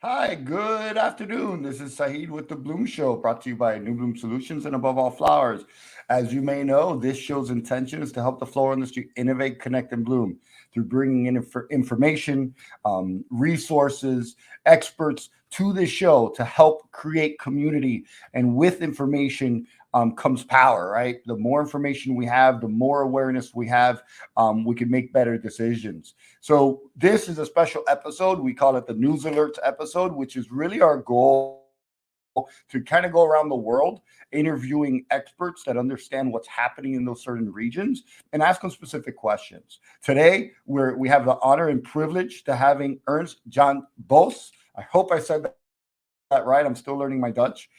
Hi, good afternoon. This is Saeed with the Bloom Show, brought to you by New Bloom Solutions and Above All Flowers. As you may know, this show's intention is to help the floral industry innovate, connect, and bloom through bringing in information, resources, experts to this show to help create community. And with information comes power, right? The more information we have, the more awareness we can make better decisions. So this is a special episode. We call it the News Alerts episode, which is really our goal to kind of go around the world interviewing experts that understand what's happening in those certain regions and ask them specific questions. Today, we have the honor and privilege to having Ernst Jan Bos. I hope I said that right. I'm still learning my Dutch.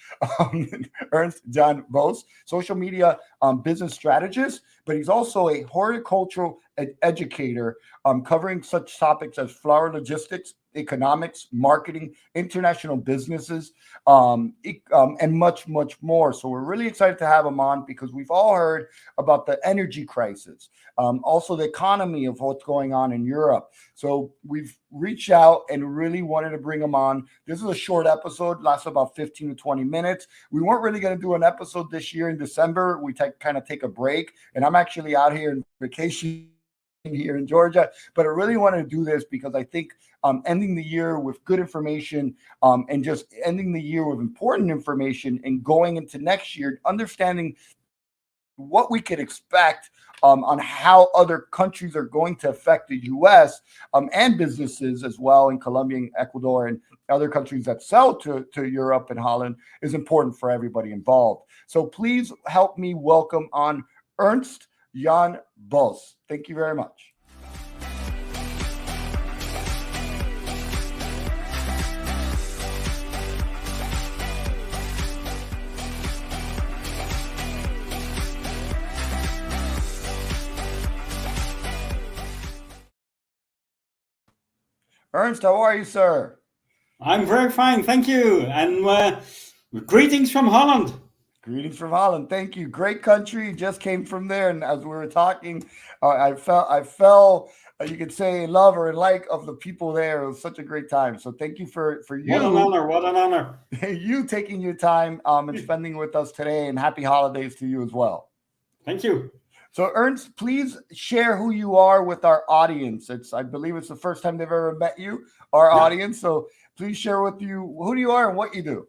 Ernst Jan Bos, social media business strategist, but he's also a horticultural educator covering such topics as flower logistics, economics, marketing, international businesses, and much, much more. So we're really excited to have him on because we've all heard about the energy crisis, also the economy of what's going on in Europe. So we've reached out and really wanted to bring him on. This is a short episode, lasts about 15 to 20 minutes. We weren't really going to do an episode this year in December. We kind of take a break, and I'm actually out here in vacation here in Georgia, but I really wanted to do this because I think ending the year with good information and just ending the year with important information and going into next year, understanding what we could expect on how other countries are going to affect the U.S. And businesses as well in Colombia and Ecuador and other countries that sell to Europe and Holland is important for everybody involved. So please help me welcome on Ernst Jan Bos. Thank you very much. Ernst, how are you, sir? I'm very fine, thank you. And greetings from Holland. Greetings from Holland. Thank you. Great country. Just came from there, and as we were talking, I fell. You could say in love or in like of the people there. It was such a great time. So thank you for What an you honor, what an honor. you taking your time and spending with us today. And happy holidays to you as well. Thank you. So Ernst, please share who you are with our audience. I believe it's the first time they've ever met you, our Yeah. audience. So please share with you who you are and what you do.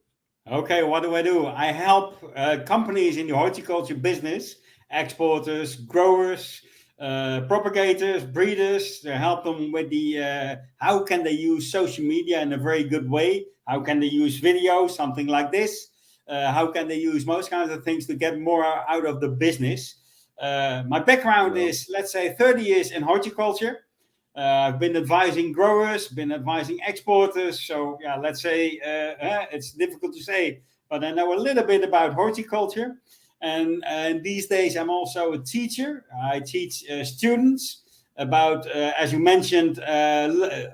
Okay, what do? I help companies in the horticulture business, exporters, growers, propagators, breeders, to help them with the how can they use social media in a very good way? How can they use video, something like this? How can they use most kinds of things to get more out of the business? My background Well, is, let's say, 30 years in horticulture. I've been advising growers, been advising exporters. So, yeah, let's say it's difficult to say, but I know a little bit about horticulture. And these days, I'm also a teacher. I teach students about, as you mentioned,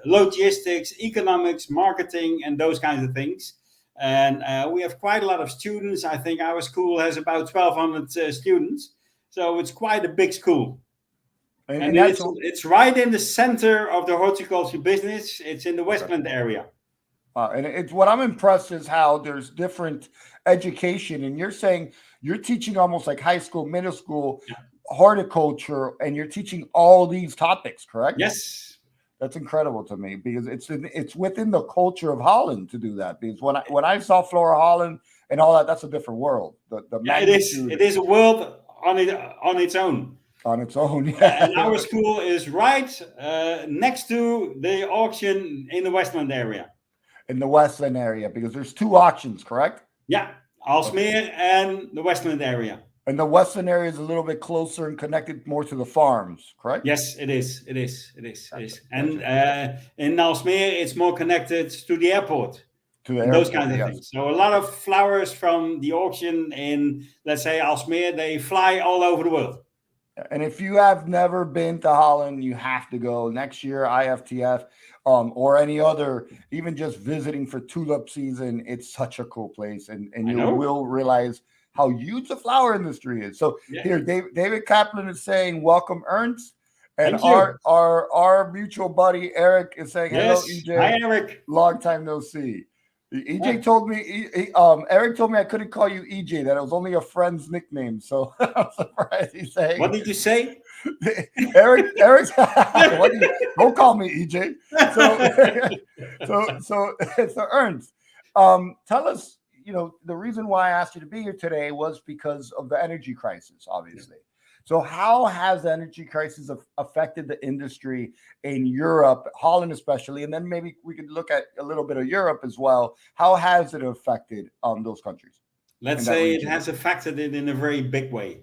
logistics, economics, marketing, and those kinds of things. And we have quite a lot of students. I think our school has about 1,200 students. So it's quite a big school. and And that's it's right in the center of the horticulture business. It's in the okay. Westland area. And it's what I'm impressed is how there's different education, and you're saying you're teaching almost like high school, middle school, Yeah. horticulture, and you're teaching all these topics, correct? Yes. That's incredible to me because it's within the culture of Holland to do that. Because when I saw Flora Holland and all that, that's a different world. The Yeah, it is. magnitude It is a world on its own. on its own. And Yeah. our school is right next to the auction in the Westland area. In the Westland area, because there's two auctions, correct? Yeah, Okay. Alsmeer and the Westland area. And the Westland area is a little bit closer and connected more to the farms, correct? Yes, it is. It is. It is. It Gotcha. is. Gotcha. And in Alsmeer, it's more connected to the airport. To the And those airport, kinds of yes. things. So a lot Okay. of flowers from the auction in, let's say, Alsmeer, they fly all over the world. And if you have never been to Holland, you have to go next year, IFTF, or any other, even just visiting for tulip season. It's such a cool place, and I you know. will realize how huge the flower industry is. So Yeah. here, David Kaplan is saying, "Welcome, Ernst." And Thank you. our mutual buddy Eric is saying hello, Yes. Hi, EJ. Eric. Long time no see. EJ Yeah. told me, Eric told me I couldn't call you EJ, that it was only a friend's nickname. So I'm surprised he's saying. What did you say? Eric's don't call me EJ. So Ernst, tell us, the reason why I asked you to be here today was because of the energy crisis, obviously. So how has the energy crisis affected the industry in Europe, Holland especially, and then maybe we could look at a little bit of Europe as well. How has it affected those countries? Let's say it has affected it in a very big way.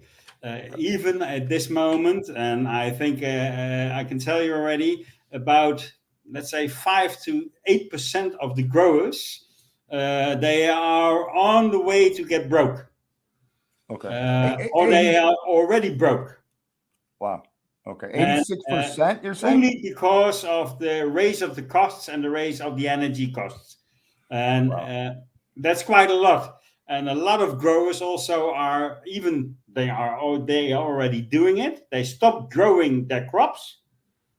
Even at this moment, and I think I can tell you already, about, let's say, 5 to 8% of the growers, they are on the way to get broke. Okay. Or they are already broke. Wow. Okay. 86%, you're saying? Only because of the raise of the costs and the raise of the energy costs. And that's quite a lot. And a lot of growers also are, even they are already doing it. They stop growing their crops,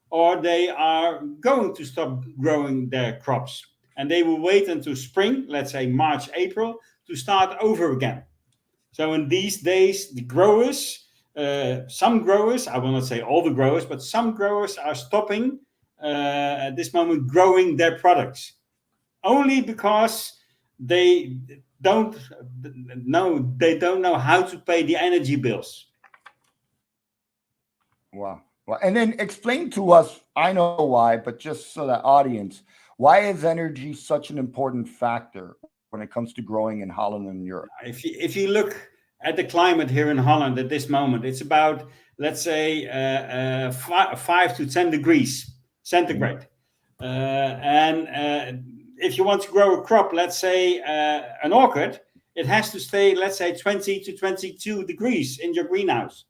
or they are going to stop growing their crops. And they will wait until spring, let's say March, April, to start over again. So in these days, the growers, some growers, I will not say all the growers, but some growers are stopping at this moment growing their products. Only because they don't know how to pay the energy bills. Wow. Well, and then explain to us, I know why, but just so the audience, why is energy such an important factor when it comes to growing in Holland and Europe? If you look at the climate here in Holland at this moment, it's about, let's say, 5 to 10 degrees centigrade. And if you want to grow a crop, let's say an orchid, it has to stay, let's say, 20 to 22 degrees in your greenhouse.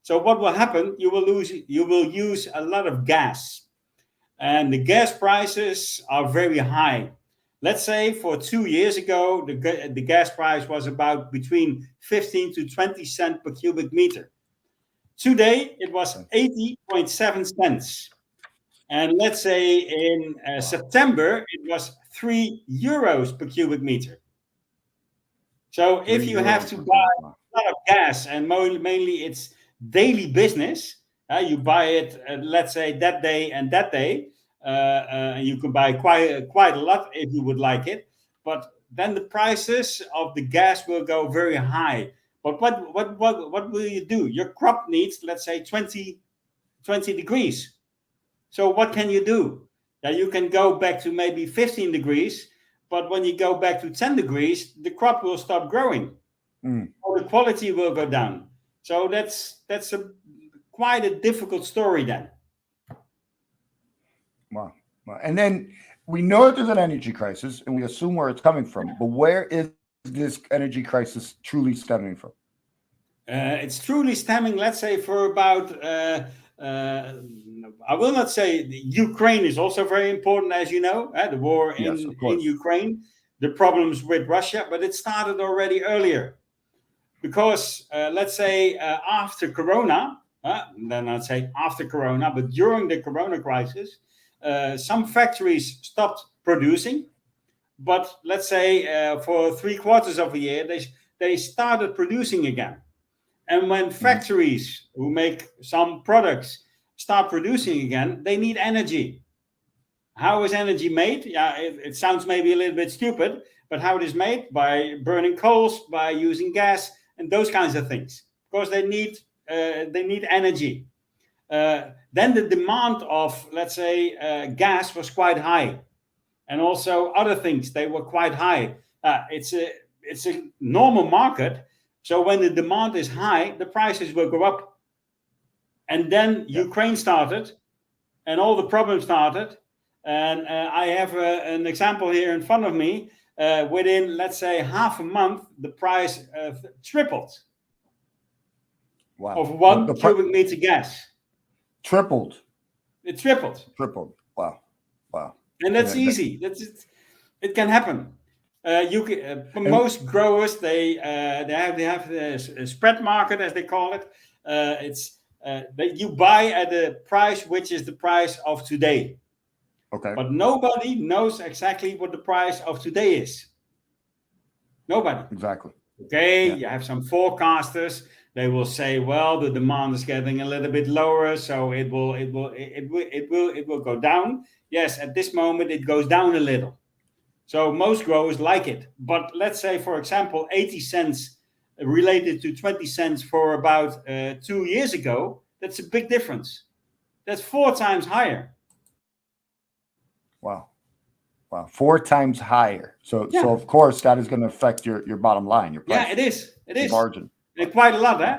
So what will happen? You will use a lot of gas, and the gas prices are very high. Let's say for 2 years ago, the gas price was about between 15 to 20 cents per cubic meter. Today, it was 80.7 cents. And let's say in September, it was 3 euros per cubic meter. So if you have to buy a lot of gas, and mainly it's daily business, you buy it, let's say, that day and that day, you can buy quite a lot if you would like it, but then the prices of the gas will go very high. But what will you do? Your crop needs, let's say, 20 degrees. So what can you do? Yeah, you can go back to maybe 15 degrees, but when you go back to 10 degrees, the crop will stop growing, or the quality will go down. So that's quite a difficult story then. Wow. And then we know that there's an energy crisis, and we assume where it's coming from. But where is this energy crisis truly stemming from? It's truly stemming, let's say, for about, I will not say Ukraine is also very important, as you know, the war in Ukraine, the problems with Russia, but it started already earlier. Because, let's say, after Corona, then I'd say after Corona, but during the Corona crisis, some factories stopped producing. But let's say for 3/4 of a year, they started producing again. And when factories who make some products start producing again, they need energy. How is energy made? Yeah, it sounds maybe a little bit stupid, but how it is made? By burning coals, by using gas, and those kinds of things. Because they need energy. Then the demand of, let's say, gas was quite high, and also other things, they were quite high. It's a normal market. So when the demand is high, the prices will go up. And then Ukraine started, and all the problems started. And I have an example here in front of me. Within, let's say, half a month, the price tripled. Wow. Of 1 cubic meter gas. Tripled. It tripled. Tripled. Wow. And that's easy. It can happen. For most growers, they have a spread market, as they call it. It's that you buy at the price which is the price of today. Okay. But nobody knows exactly what the price of today is. Nobody. Exactly. Okay, Yeah. you have some forecasters. They will say, well, the demand is getting a little bit lower, so it will go down. Yes, at this moment it goes down a little. So most growers like it. But let's say, for example, 80 cents related to 20 cents for about 2 years ago. That's a big difference. That's 4 times higher. Wow. 4 times higher. So of course that is going to affect your bottom line, your price. Yeah, it is. It is. Margin. And quite a lot, eh?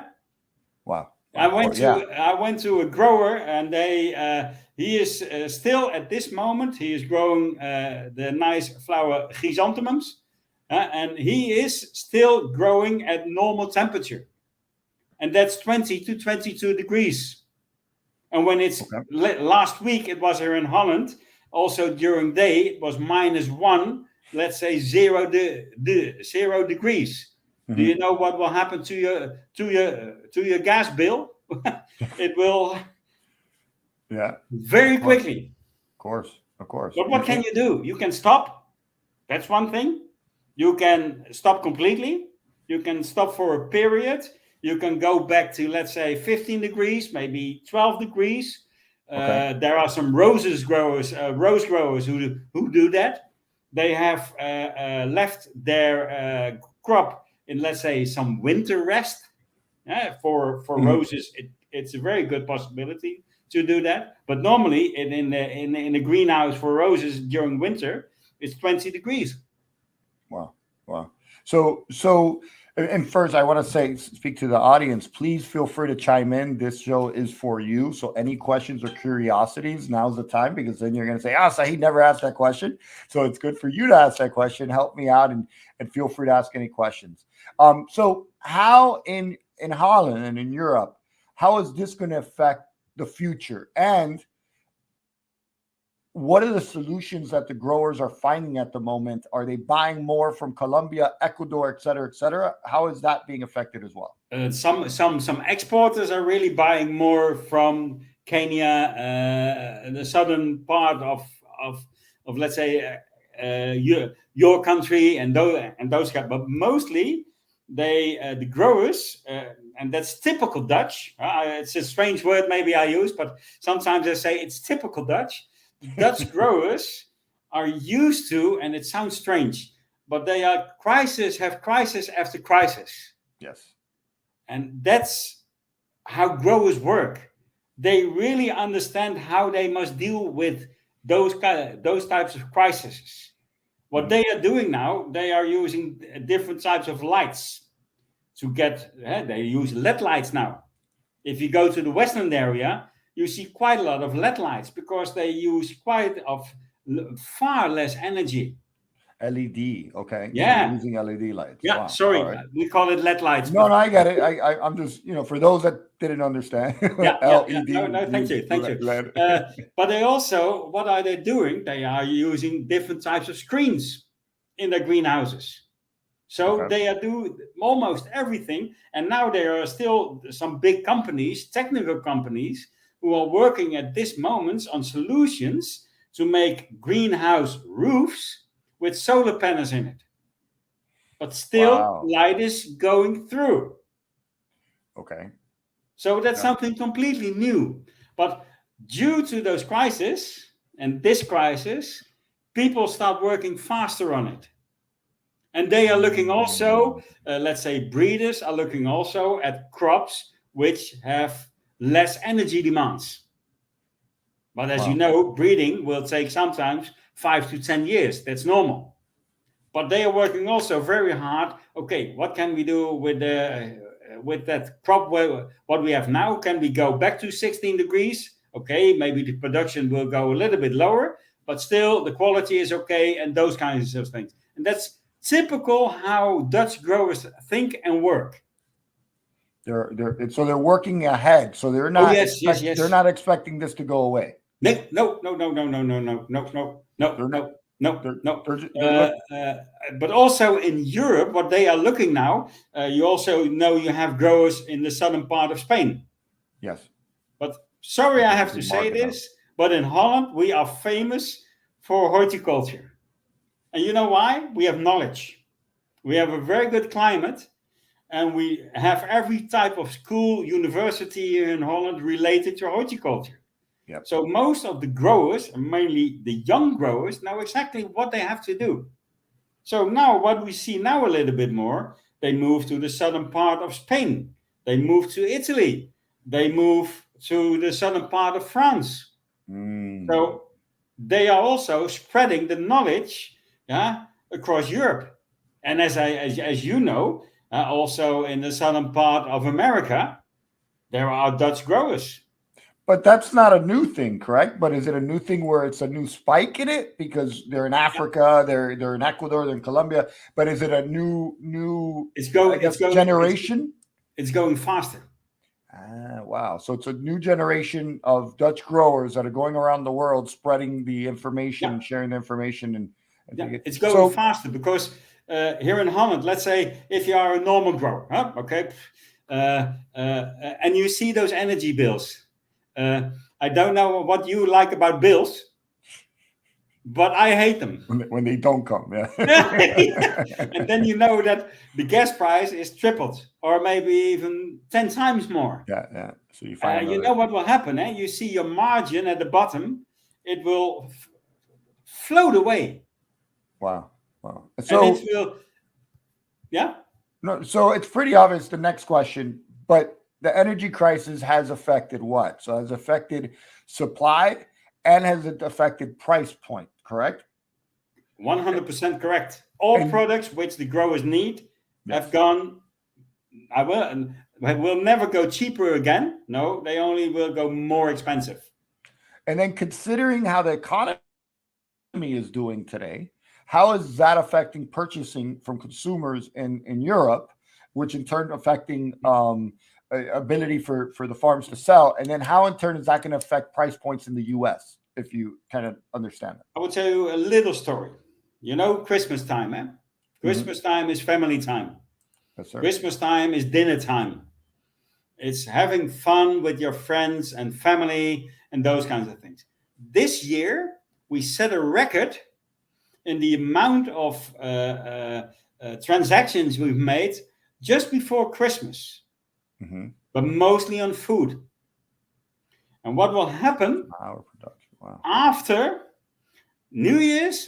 Wow. I went to a grower, and he is still at this moment. He is growing the nice flower chrysanthemums, and he is still growing at normal temperature, and that's 20 to 22 degrees. And when it's last week, it was here in Holland. Also during day, it was -1. Let's say 0 degrees. Mm-hmm. Do you know what will happen to your gas bill? It will. Yeah. Very quickly. Of course. But what can you do? You can stop. That's one thing. You can stop completely. You can stop for a period. You can go back to, let's say, 15 degrees, maybe 12 degrees. There are some rose growers who do that. They have left their crop in, let's say, some winter rest. For roses, it's a very good possibility to do that. But normally, in a greenhouse for roses during winter, it's 20 degrees. Wow. So, and first, I want to speak to the audience. Please feel free to chime in. This show is for you. So, any questions or curiosities, now's the time, because then you're going to say, Sahid never asked that question. So, it's good for you to ask that question. Help me out, and feel free to ask any questions. So, how in Holland and in Europe, how is this going to affect the future? And what are the solutions that the growers are finding at the moment? Are they buying more from Colombia, Ecuador, et cetera, et cetera? How is that being affected as well? Some exporters are really buying more from Kenya, the southern part of let's say your country and those guys. But mostly the growers, and that's typical Dutch. It's a strange word maybe I use, but sometimes I say it's typical Dutch. Dutch growers are used to, and it sounds strange, but they have crisis after crisis. Yes. And that's how growers work. They really understand how they must deal with those types of crises. What they are doing now, they are using different types of lights to get, they use LED lights now. If you go to the Western area, you see quite a lot of LED lights because they use far less energy. LED, okay. Yeah. So using LED lights. Yeah, wow. Sorry, right. We call it LED lights. No, I get it. I'm just, for those that didn't understand. LED. Yeah. No, thank you. But they also, what are they doing? They are using different types of screens in their greenhouses. So they are doing almost everything. And now there are still some big companies, technical companies, who are working at this moment on solutions to make greenhouse roofs with solar panels in it. But still, light is going through. Okay. So that's something completely new. But due to those crises and this crisis, people start working faster on it. And they are looking also, let's say breeders are looking also at crops which have less energy demands. But as you know, breeding will take sometimes 5 to 10 years. That's normal. But they are working also very hard. Okay, what can we do with that crop? What we have now? Can we go back to 16 degrees? Okay, maybe the production will go a little bit lower, but still the quality is okay, and those kinds of things. And that's typical how Dutch growers think and work. They're working ahead. So they're not. Yes. They're not expecting this to go away. No. But also in Europe, what they are looking now, you also know you have growers in the southern part of Spain. Yes. But sorry, I have to Big say market, huh? this, but in Holland, we are famous for horticulture. And you know why? We have knowledge. We have a very good climate, and we have every type of school, university here in Holland related to horticulture. Yep. So most of the growers, and mainly the young growers, know exactly what they have to do. So now what we see now a little bit more, they move to the southern part of Spain. They move to Italy. They move to the southern part of France. So they are also spreading the knowledge, yeah, across Europe. And as you know, also in the southern part of America, there are Dutch growers. But that's not a new thing, correct? But is it a new thing where it's a new spike in it because they're in Africa, they're in Ecuador, they're in Colombia? But is it a new It's going. I guess It's going. generation? It's going faster. Wow. So it's a new generation of Dutch growers that are going around the world spreading the information and sharing the information. And it's going faster because here in Holland, let's say if you are a normal grower, huh? Okay, and you see those energy bills. I don't know what you like about bills, but I hate them. When they don't come, yeah. And then you know that the gas price is tripled or maybe even 10 times more. Yeah. So you find you know what will happen, eh? You see your margin at the bottom, it will float away. Wow. So and it will, yeah. No, so it's pretty obvious the next question, but the energy crisis has affected what? So has affected supply and has it affected price point, correct? 100% correct. All products which the growers need have gone, will never go cheaper again. No, they only will go more expensive. And then considering how the economy is doing today, how is that affecting purchasing from consumers in Europe, which in turn affecting ability for the farms to sell? And then how in turn is that going to affect price points in the US, if you kind of understand that? I will tell you a little story. You know, Christmas time, eh? Christmas time is family time. Yes, sir. Christmas time is dinner time. It's having fun with your friends and family and those kinds of things. This year, we set a record in the amount of transactions we've made just before Christmas, but mostly on food. And what will happen after New Year's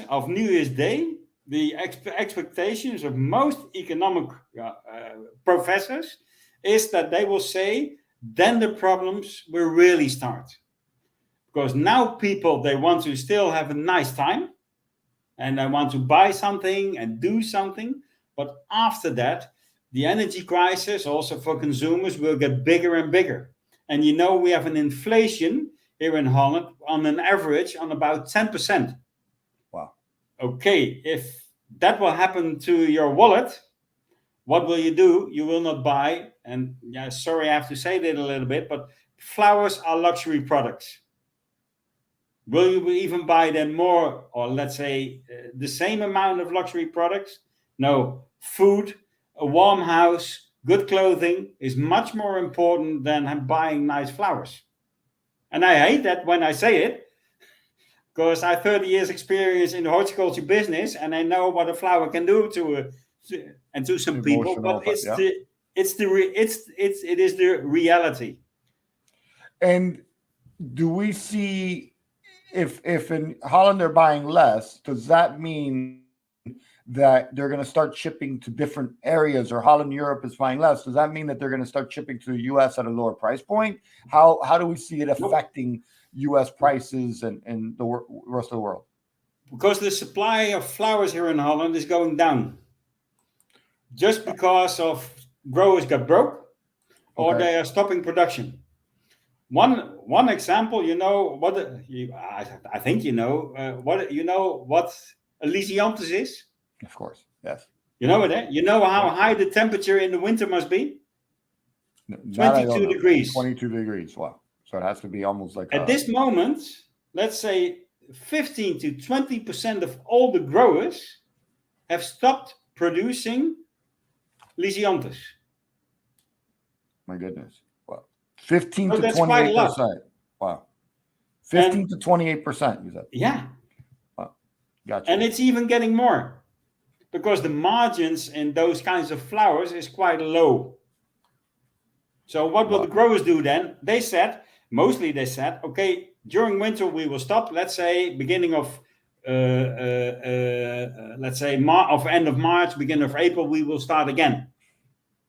Day, the expectations of most economic professors is that they will say, then the problems will really start. Because now people, they want to still have a nice time and they want to buy something and do something. But after that, the energy crisis also for consumers will get bigger and bigger. And you know, we have an inflation here in Holland on an average on about 10%. Wow. Okay, if that will happen to your wallet, what will you do? You will not buy, and yeah, sorry, I have to say that a little bit, but flowers are luxury products. Will you even buy them more, or let's say the same amount of luxury products? No, food, a warm house, good clothing is much more important than buying nice flowers. And I hate that when I say it, because I have 30 years experience in the horticulture business, and I know what a flower can do to some people. But it is the reality. And do we see if in Holland they're buying less? Does that mean that they're going to start shipping to different areas, or Holland Europe is buying less? Does that mean that they're going to start shipping to the US at a lower price point? How do we see it affecting US prices and the rest of the world? Because the supply of flowers here in Holland is going down. Just because of growers got broke or they are stopping production. One example, you know what I think you know what a Lysianthus is? Of course, yes. You know it, eh? You know how high the temperature in the winter must be? 22 degrees. 22 degrees, wow. So it has to be almost like at this moment, let's say 15 to 20% of all the growers have stopped producing Lysianthus. My goodness. Wow. 15 So to that's quite a lot. 28%. Wow. 15 to 28%, you said. Yeah. Wow. Gotcha. And it's even getting more because the margins in those kinds of flowers is quite low. So what will the growers do then? They said, okay, during winter we will stop. Let's say beginning of, let's say end of March, beginning of April, we will start again.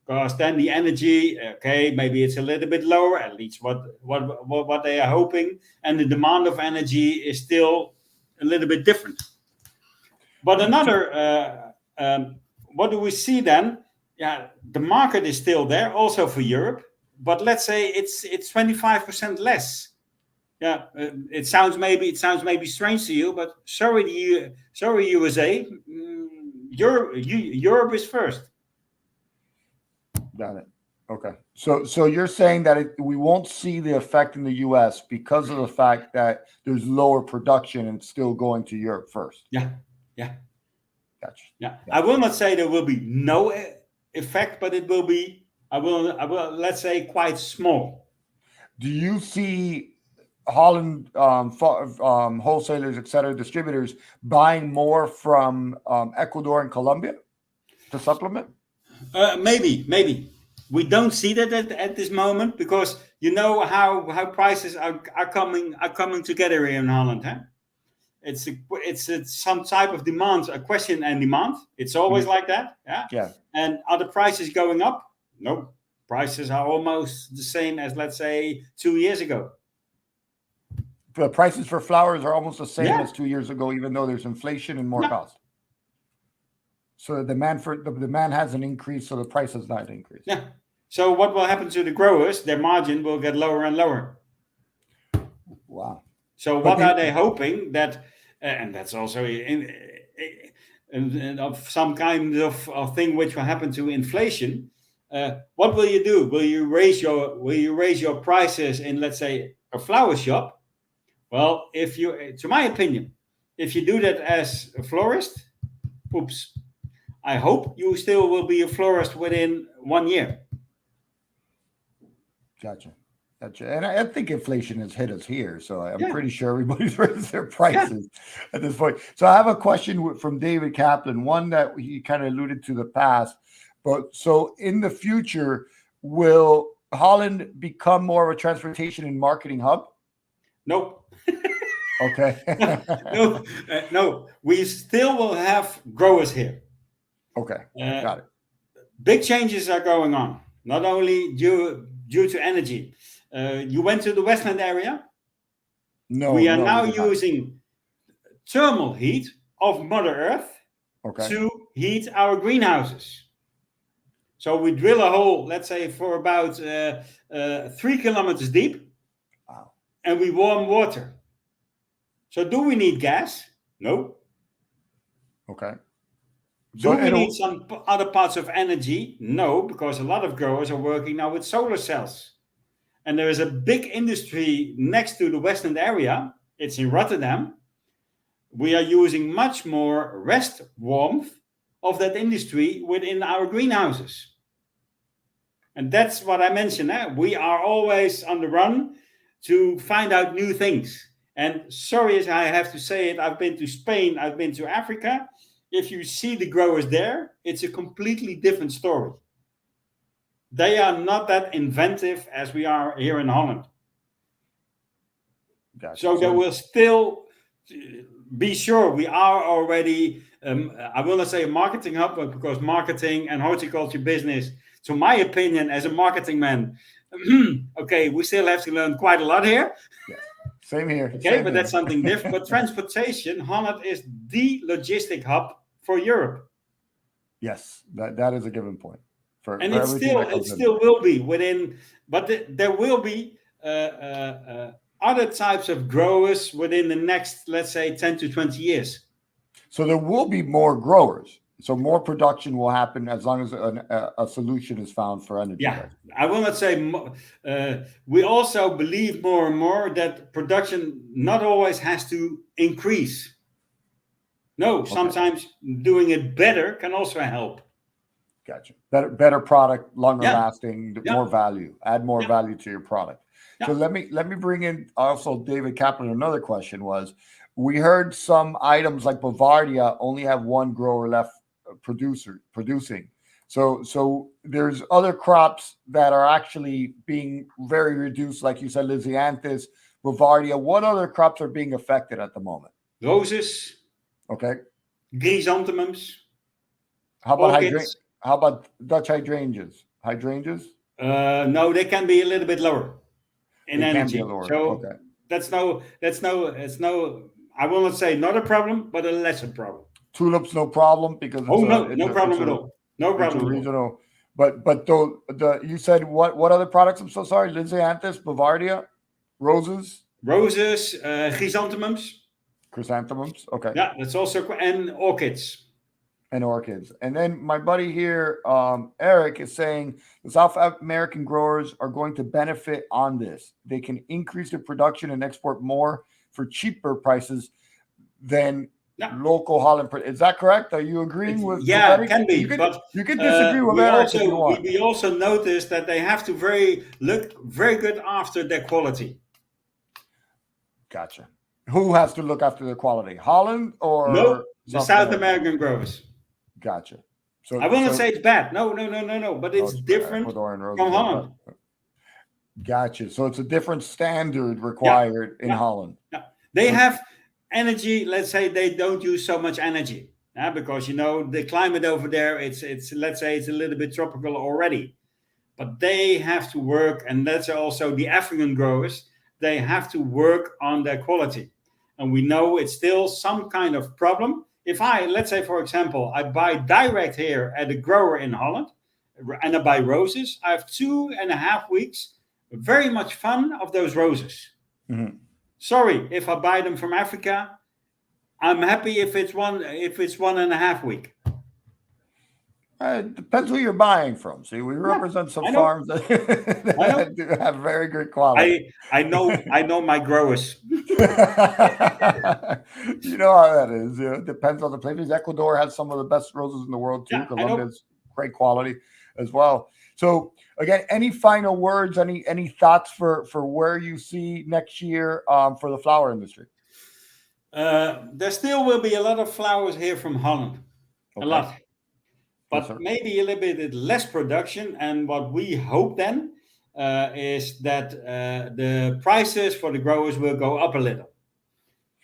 Because then the energy, okay, maybe it's a little bit lower, at least what they are hoping, and the demand of energy is still a little bit different. But another, what do we see then? Yeah, the market is still there, also for Europe. But let's say it's 25% less. Yeah, it sounds maybe strange to you, but sorry USA, Europe is first. Got it. Okay. So you're saying that we won't see the effect in the US because of the fact that there's lower production and still going to Europe first. Yeah. Gotcha. Yeah. Gotcha. I will not say there will be no effect, but it will be, I will let's say, quite small. Do you see Holland wholesalers, et cetera, distributors buying more from Ecuador and Colombia to supplement? Maybe. We don't see that at this moment because you know how prices are coming together here in Holland. Huh? It's some type of demand, a question and demand. It's always like that. Yeah. And are the prices going up? No. Prices are almost the same as, let's say, 2 years ago. The prices for flowers are almost the same as 2 years ago, even though there's inflation and more cost. So the demand hasn't increased, so the price has not increased. Yeah. So what will happen to the growers? Their margin will get lower and lower. Wow. So what are they hoping that, and that's also of some kind of thing which will happen to inflation. What will you do? Will you raise your prices in, let's say, a flower shop? Well, to my opinion, if you do that as a florist, oops. I hope you still will be a florist within 1 year. Gotcha. And I think inflation has hit us here, so I'm pretty sure everybody's raised their prices at this point. So I have a question from David Kaplan, one that he kind of alluded to the past. But so in the future, will Holland become more of a transportation and marketing hub? Nope. Okay. No. We still will have growers here. Okay, got it. Big changes are going on, not only due to energy. You went to the Westland area? No. We are now using thermal heat of Mother Earth to heat our greenhouses. So we drill a hole, let's say, for about 3 kilometers deep, and we warm water. So do we need gas? No. Okay. Do we need some other parts of energy? No, because a lot of growers are working now with solar cells. And there is a big industry next to the Westland area. It's in Rotterdam. We are using much more rest warmth of that industry within our greenhouses. And that's what I mentioned. We are always on the run to find out new things. And sorry as I have to say it, I've been to Spain, I've been to Africa. If you see the growers there, it's a completely different story. They are not that inventive as we are here in Holland. Gotcha. So there will still be sure we are already, I will not say a marketing hub, but because marketing and horticulture business, to my opinion, as a marketing man, okay, we still have to learn quite a lot here. Yeah. Same here. Okay, but that's something different. But transportation, Holland is the logistic hub for Europe. Yes, that is a given point. It still will be within, but there will be other types of growers within the next, let's say, 10 to 20 years. So there will be more growers. So more production will happen as long as a solution is found for energy. Yeah, I will not say. We also believe more and more that production not always has to increase. No, sometimes doing it better can also help. Gotcha. Better product, longer Yeah. lasting, Yeah. more value. Add more Yeah. value to your product. Yeah. So let me bring in also David Kaplan. Another question was, we heard some items like Bavaria only have one grower left producing. So there's other crops that are actually being very reduced, like you said, Lysianthus, Bavaria. What other crops are being affected at the moment? Roses, Okay. chrysanthemums, How about orchids. How about Dutch hydrangeas? Hydrangeas? No, they can be a little bit lower in They can be a energy. lower. So Okay. it's no, I will not say not a problem, but a lesser problem. Tulips, no problem because Oh, no, no problem at all. No it's a problem at all. regional. But the you said what other products? I'm so sorry. Lysianthus, Bavaria, roses, Roses, chrysanthemums. chrysanthemums. Okay. Yeah, that's also, and orchids. And orchids. And then my buddy here, Eric, is saying the South American growers are going to benefit on this. They can increase their production and export more for cheaper prices than local Holland. Is that correct? Are you agreeing with? Yeah, Eric? can be. You can disagree with Eric if you want. We also noticed that they have to look very good after their quality. Gotcha. Who has to look after their quality? Holland or no? The South American growers. Gotcha. So I will not say it's bad. No. But it's different from Holland. Gotcha. So it's a different standard required in Holland. Yeah. They have energy. Let's say they don't use so much energy, because the climate over there. It's let's say it's a little bit tropical already, but they have to work, and that's also the African growers. They have to work on their quality, and we know it's still some kind of problem. If let's say, for example, I buy direct here at a grower in Holland, and I buy roses, I have 2.5 weeks, very much fun of those roses. Mm-hmm. Sorry, if I buy them from Africa, I'm happy if it's 1.5 weeks. It depends who you're buying from. See, we represent some farms that do have very good quality. I know my growers. You know how that is. It depends on the place. Ecuador has some of the best roses in the world too. Colombia's great quality as well. So again, any final words? Any thoughts for where you see next year for the flower industry? There still will be a lot of flowers here from Holland. Okay. A lot. But maybe a little bit less production. And what we hope then is that the prices for the growers will go up a little.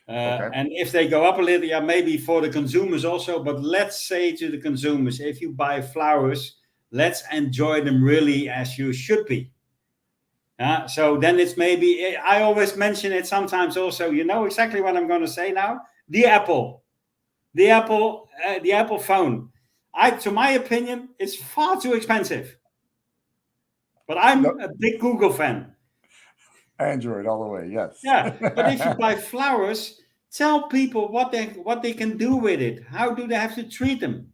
And if they go up a little, maybe for the consumers also. But let's say to the consumers, if you buy flowers, let's enjoy them really as you should be. So then it's maybe, I always mention it sometimes also, you know exactly what I'm going to say now. The Apple phone. To my opinion, it's far too expensive. But I'm a big Google fan. Android all the way, yes. Yeah, but if you buy flowers, tell people what they can do with it. How do they have to treat them?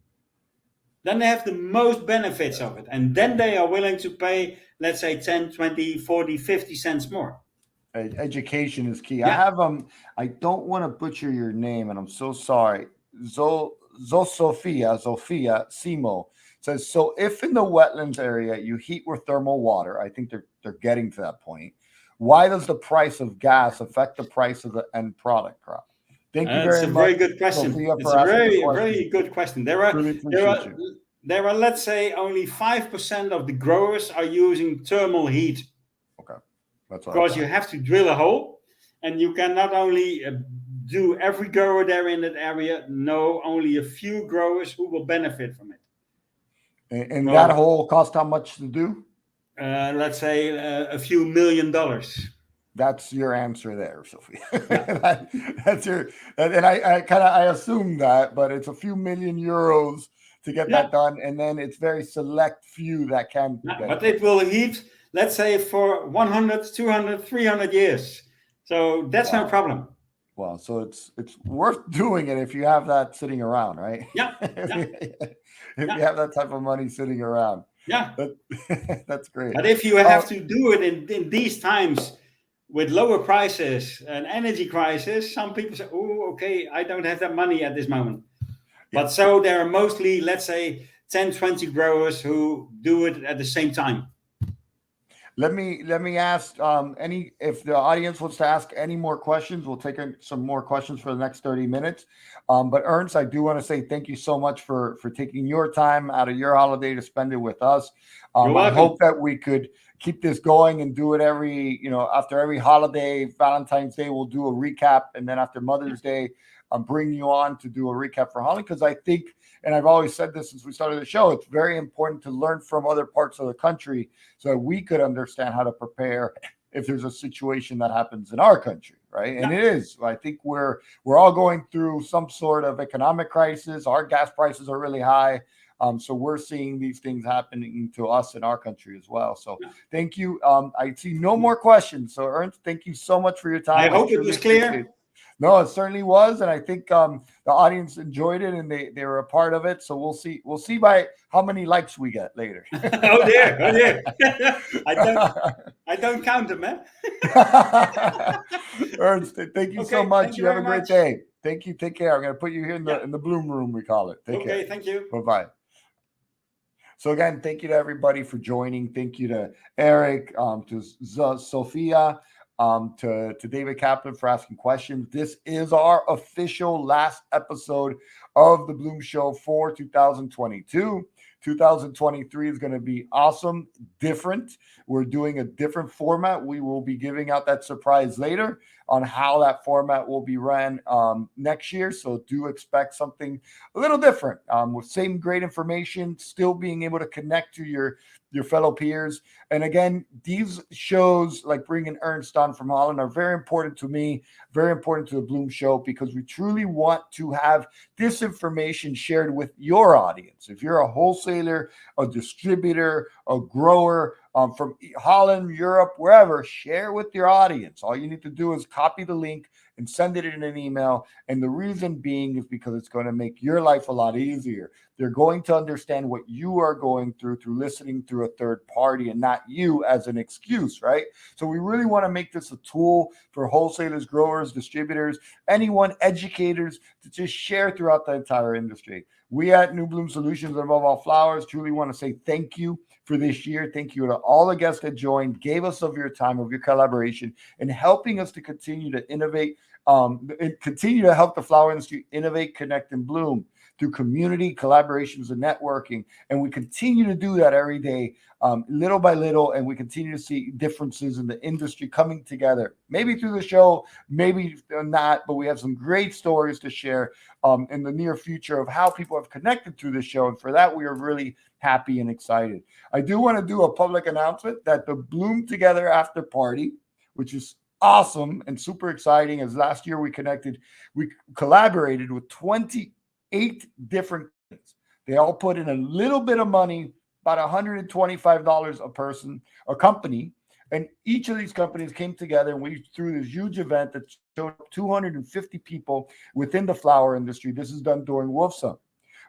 Then they have the most benefits of it. And then they are willing to pay, let's say, 10, 20, 40, 50 cents more. Education is key. I have I don't want to butcher your name, and I'm so sorry. Sophia Simo says, so if in the wetlands area you heat with thermal water, I think they're getting to that point. Why does the price of gas affect the price of the end product crop? Thank you very much. It's a very good question. Sophia, it's a very good question. There are, let's say, only 5% of the growers are using thermal heat. Okay. That's because you have to drill a hole, and you can not only do every grower there in that area. No, only a few growers who will benefit from it. And that hole cost how much to do? Let's say a few $1 million. That's your answer there, Sophie. That's your, and I assume that, but it's a few million euros to get that done, and then it's very select few that can. But it will heat, let's say, for 100, 200, 300 years. So that's no problem. Well, so it's worth doing it if you have that sitting around, right? Yeah. If you have that type of money sitting around. Yeah. That's great. But if you have to do it in these times with lower prices and energy crisis, some people say, oh, okay, I don't have that money at this moment. But so there are mostly, let's say, 10, 20 growers who do it at the same time. Let me ask any, if the audience wants to ask any more questions, we'll take some more questions for the next 30 minutes. But Ernst, I do want to say thank you so much for taking your time out of your holiday to spend it with us. I hope that we could keep this going and do it every, after every holiday. Valentine's Day, we'll do a recap, and then after Mother's Day, I'm bringing you on to do a recap for Holland, because I think, and I've always said this since we started the show, it's very important to learn from other parts of the country so that we could understand how to prepare if there's a situation that happens in our country, right? And it is. I think we're all going through some sort of economic crisis. Our gas prices are really high. So we're seeing these things happening to us in our country as well. So thank you. I see no more questions. So Ernst, thank you so much for your time. I hope it was clear. No, it certainly was, and I think the audience enjoyed it, and they were a part of it. So we'll see by how many likes we get later. Oh dear. I don't count them, man. Ernst, thank you so much. You have a great day. Thank you. Take care. I'm going to put you here in the bloom room, we call it. Take care. Thank you. Bye-bye. So again, thank you to everybody for joining. Thank you to Eric, to Sophia, to David Kaplan for asking questions. This is our official last episode of the Bloom Show for 2022. 2023 is going to be awesome, different. We're doing a different format. We will be giving out that surprise later on how that format will be ran next year. So do expect something a little different, with same great information, still being able to connect to your fellow peers. And again, these shows like bringing Ernst on from Holland are very important to me, very important to the Bloom Show, because we truly want to have this information shared with your audience. If you're a wholesaler, a distributor, a grower from Holland, Europe, wherever, share with your audience. All you need to do is copy the link and send it in an email. And the reason being is because it's going to make your life a lot easier. They're going to understand what you are going through listening through a third party and not you as an excuse, right? So we really want to make this a tool for wholesalers, growers, distributors, anyone, educators, to just share throughout the entire industry. We at New Bloom Solutions, above all flowers, truly want to say thank you for this year. Thank you to all the guests that joined, gave us of your time, of your collaboration, and helping us to continue to innovate, and continue to help the flower industry innovate, connect, and bloom through community collaborations and networking. And we continue to do that every day, little by little, and we continue to see differences in the industry coming together, maybe through the show, maybe not, but we have some great stories to share in the near future of how people have connected through the show. And for that, we are really happy and excited. I do want to do a public announcement that the Bloom Together After Party, which is awesome and super exciting, as last year we collaborated with 28 different companies. They all put in a little bit of money, about $125 a person, a company, and each of these companies came together, and we threw this huge event that showed 250 people within the flower industry. This is done during Wolfson.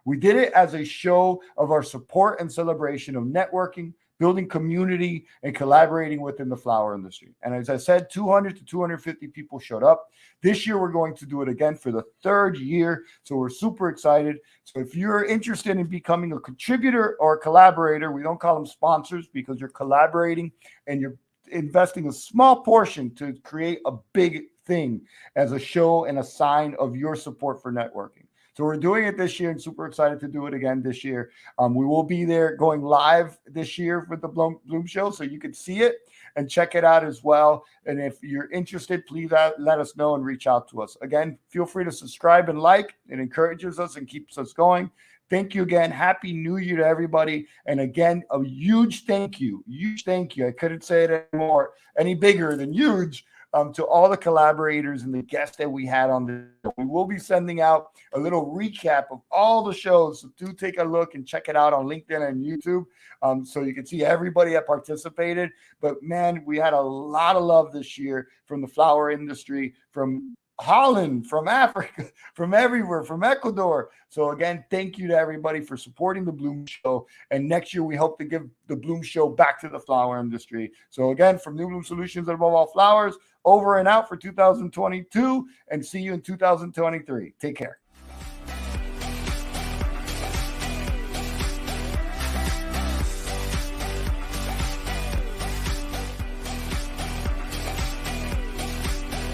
We did it as a show of our support and celebration of networking, building community, and collaborating within the flower industry. And as I said, 200 to 250 people showed up. This year, we're going to do it again for the third year. So we're super excited. So if you're interested in becoming a contributor or a collaborator, we don't call them sponsors because you're collaborating and you're investing a small portion to create a big thing as a show and a sign of your support for networking. So we're doing it this year and super excited to do it again this year. We will be there going live this year with the Bloom Show, so you can see it and check it out as well. And if you're interested, please let us know and reach out to us. Again, feel free to subscribe and like. It encourages us and keeps us going. Thank you again. Happy New Year to everybody. And again, a huge thank you. I couldn't say it any bigger than huge. To all the collaborators and the guests that we had on this. We will be sending out a little recap of all the shows. So do take a look and check it out on LinkedIn and YouTube, so you can see everybody that participated. But man, we had a lot of love this year from the flower industry, from Holland, from Africa, from everywhere, from Ecuador. So again, thank you to everybody for supporting the Bloom Show. And next year, we hope to give the Bloom Show back to the flower industry. So again, from New Bloom Solutions, above all flowers, over and out for 2022, and see you in 2023. Take care.